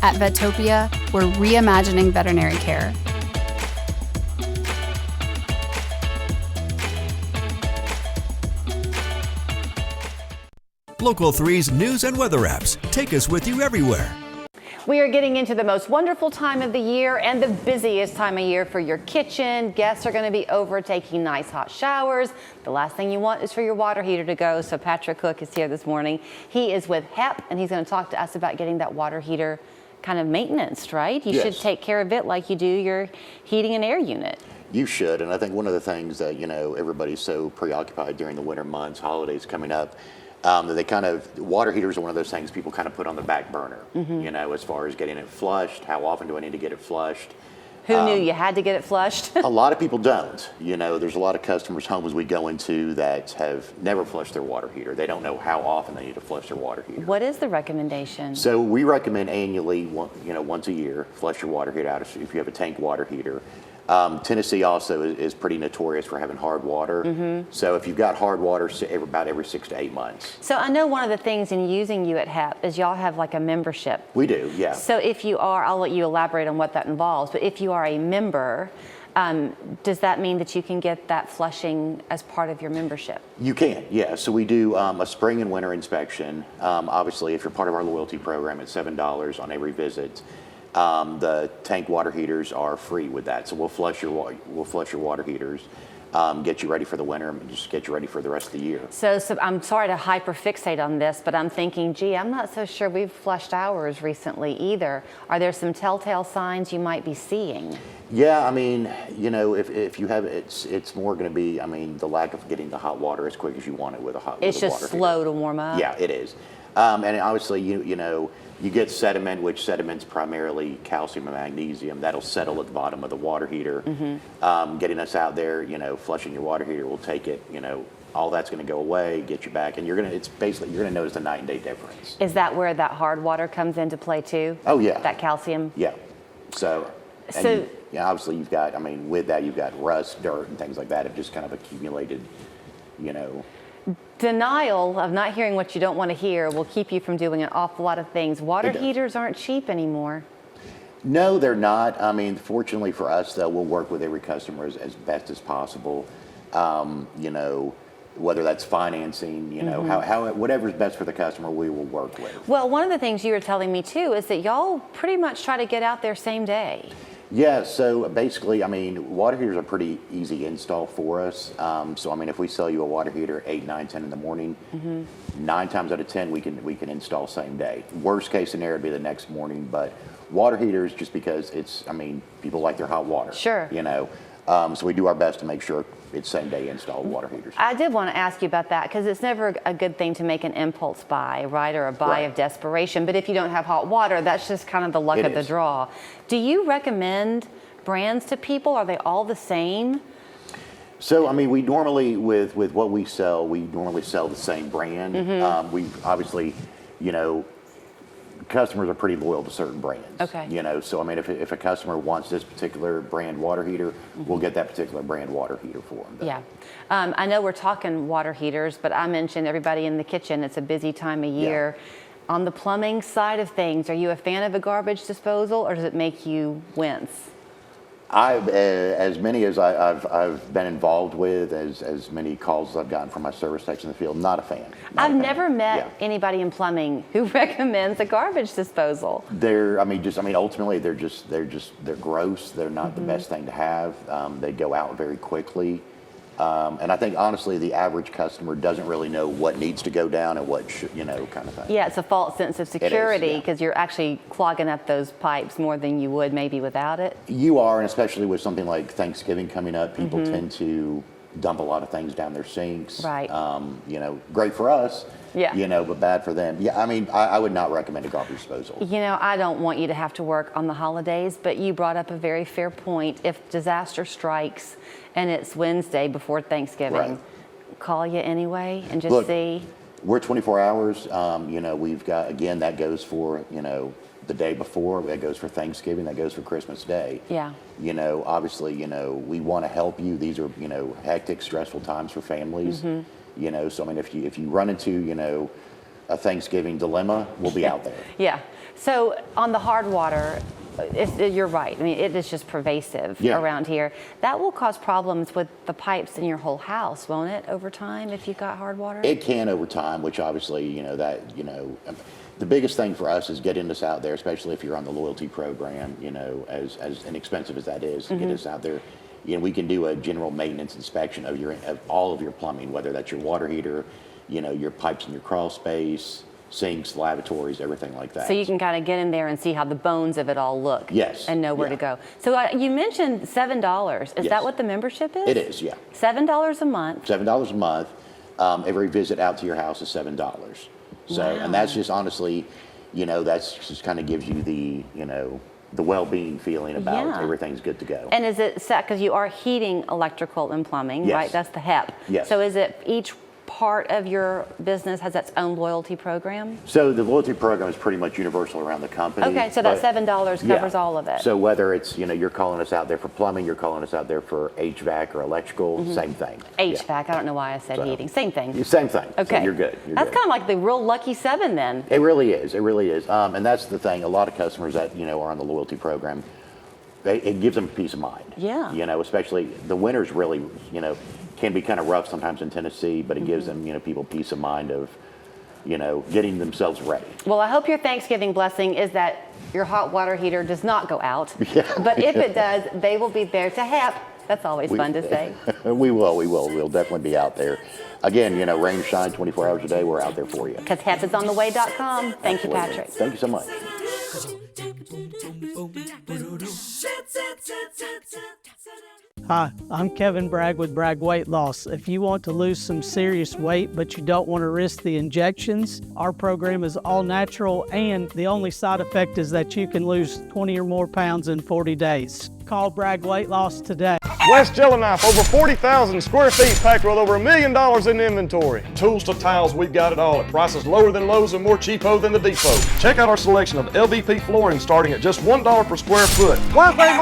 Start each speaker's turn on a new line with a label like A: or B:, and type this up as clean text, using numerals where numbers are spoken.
A: At Vetopia, we're reimagining veterinary care.
B: Local 3's news and weather apps take us with you everywhere.
C: We are getting into the most wonderful time of the year and the busiest time of year for your kitchen. Guests are going to be over taking nice hot showers. The last thing you want is for your water heater to go. So Patrick Cook is here this morning. He is with HEP, and he's going to talk to us about getting that water heater kind of maintenance, right? You should take care of it like you do your heating and air unit.
D: You should, and I think one of the things that, everybody's so preoccupied during the winter months, holidays coming up, water heaters are one of those things people kind of put on the back burner, as far as getting it flushed. How often do I need to get it flushed?
C: Who knew you had to get it flushed?
D: A lot of people don't. There's a lot of customers' homes we go into that have never flushed their water heater. They don't know how often they need to flush their water heater.
C: What is the recommendation?
D: So we recommend annually, once a year, flush your water heater out if you have a tank water heater. Tennessee also is pretty notorious for having hard water. So if you've got hard water, about every 6 to 8 months.
C: So I know one of the things in using you at HEP is y'all have like a membership.
D: We do, yeah.
C: So if you are, I'll let you elaborate on what that involves, but if you are a member, does that mean that you can get that flushing as part of your membership?
D: You can, yeah. So we do a spring and winter inspection. Obviously, if you're part of our loyalty program, it's $7 on every visit. The tank water heaters are free with that, so we'll flush your water heaters, get you ready for the winter, and just get you ready for the rest of the year.
C: So I'm sorry to hyperfixate on this, but I'm thinking, gee, I'm not so sure we've flushed ours recently either. Are there some telltale signs you might be seeing?
D: Yeah, if you have it's more going to be, the lack of getting the hot water as quick as you want it with a hot.
C: It's just slow to warm up.
D: Yeah, it is, and obviously you get sediment, which sediment's primarily calcium and magnesium. That'll settle at the bottom of the water heater. Getting us out there, flushing your water heater will take it, all that's going to go away, get you back, and you're going to notice a night and day difference.
C: Is that where that hard water comes into play too?
D: Oh yeah.
C: That calcium?
D: Yeah. Obviously you've got, with that you've got rust, dirt, and things like that have just kind of accumulated,
C: Denial of not hearing what you don't want to hear will keep you from doing an awful lot of things. Water heaters aren't cheap anymore.
D: No, they're not. Fortunately for us, though, we'll work with every customer as best as possible. Whether that's financing, how whatever's best for the customer, we will work with.
C: Well, one of the things you were telling me too is that y'all pretty much try to get out there same day.
D: Yeah, so basically, water heaters are pretty easy install for us. If we sell you a water heater 8, 9, 10 in the morning, 9 times out of 10 we can install same day. Worst case scenario would be the next morning, but water heaters, just because people like their hot water.
C: Sure.
D: So we do our best to make sure it's same day installed water heaters.
C: I did want to ask you about that because it's never a good thing to make an impulse buy, right? Or a buy of desperation. But if you don't have hot water, that's just kind of the luck of the draw. Do you recommend brands to people? Are they all the same?
D: So, we normally, with what we sell, sell the same brand. We obviously, customers are pretty loyal to certain brands.
C: Okay.
D: So if a customer wants this particular brand water heater, we'll get that particular brand water heater for them.
C: Yeah. I know we're talking water heaters, but I mentioned everybody in the kitchen. It's a busy time of year. Yeah. On the plumbing side of things, are you a fan of a garbage disposal, or does it make you wince?
D: As many as I've been involved with, as many calls as I've gotten from my service techs in the field, not a fan.
C: I've never met anybody in plumbing who recommends a garbage disposal.
D: Ultimately they're gross. They're not the best thing to have. They go out very quickly. And I think, honestly, the average customer doesn't really know what needs to go down and what should, kind of thing.
C: Yeah, it's a false sense of security because you're actually clogging up those pipes more than you would maybe without it.
D: You are, and especially with something like Thanksgiving coming up, people tend to dump a lot of things down their sinks.
C: Right.
D: Great for us.
C: Yeah.
D: But bad for them. Yeah, I would not recommend a garbage disposal.
C: I don't want you to have to work on the holidays, but you brought up a very fair point. If disaster strikes and it's Wednesday before Thanksgiving, call you anyway and just see.
D: We're 24 hours. We've got, again, that goes for, the day before, that goes for Thanksgiving, that goes for Christmas Day.
C: Yeah.
D: Obviously, we want to help you. These are, hectic, stressful times for families. So if you run into, a Thanksgiving dilemma, we'll be out there.
C: Yeah. So on the hard water, you're right. I mean, it is just pervasive around here. That will cause problems with the pipes in your whole house, won't it, over time if you've got hard water?
D: It can over time, which obviously, the biggest thing for us is getting us out there, especially if you're on the loyalty program, as inexpensive as that is, to get us out there. We can do a general maintenance inspection of all of your plumbing, whether that's your water heater, your pipes in your crawl space, sinks, lavatories, everything like that.
C: So you can kind of get in there and see how the bones of it all look.
D: Yes.
C: And know where to go. So you mentioned $7. Is that what the membership is?
D: It is, yeah.
C: $7 a month.
D: $7 a month. Every visit out to your house is $7. So, and that's just honestly, that's just kind of gives you the, the well-being feeling about everything's good to go.
C: And is it set, because you are heating, electrical, and plumbing, right? That's the HEP.
D: Yes.
C: So is it each part of your business has its own loyalty program?
D: So the loyalty program is pretty much universal around the company.
C: Okay, so that $7 covers all of it.
D: So whether it's, you're calling us out there for plumbing, you're calling us out there for HVAC or electrical, same thing.
C: HVAC, I don't know why I said heating. Same thing.
D: Same thing.
C: Okay.
D: So you're good.
C: That's kind of like the real lucky 7 then.
D: It really is. It really is. And that's the thing. A lot of customers that, are on the loyalty program, it gives them peace of mind.
C: Yeah.
D: Especially the winters really, can be kind of rough sometimes in Tennessee, but it gives them, people peace of mind of, getting themselves ready.
C: Well, I hope your Thanksgiving blessing is that your hot water heater does not go out. Yeah. But if it does, they will be there to HEP. That's always fun to say.
D: We will. We'll definitely be out there. Again, rain or shine, 24 hours a day, we're out there for you.
C: Because HEPisontheway.com. Thank you, Patrick.
D: Thank you so much.
E: Hi, I'm Kevin Bragg with Bragg Weight Loss. If you want to lose some serious weight but you don't want to risk the injections, our program is all natural and the only side effect is that you can lose 20 or more pounds in 40 days. Call Bragg Weight Loss today.
F: West Jellyknife, over 40,000 square feet packed with over $1 million in inventory. Tools to tiles, we've got it all at prices lower than Lowe's and more cheapo than the Depot. Check out our selection of LVP flooring starting at just $1 per square foot. Why pay more?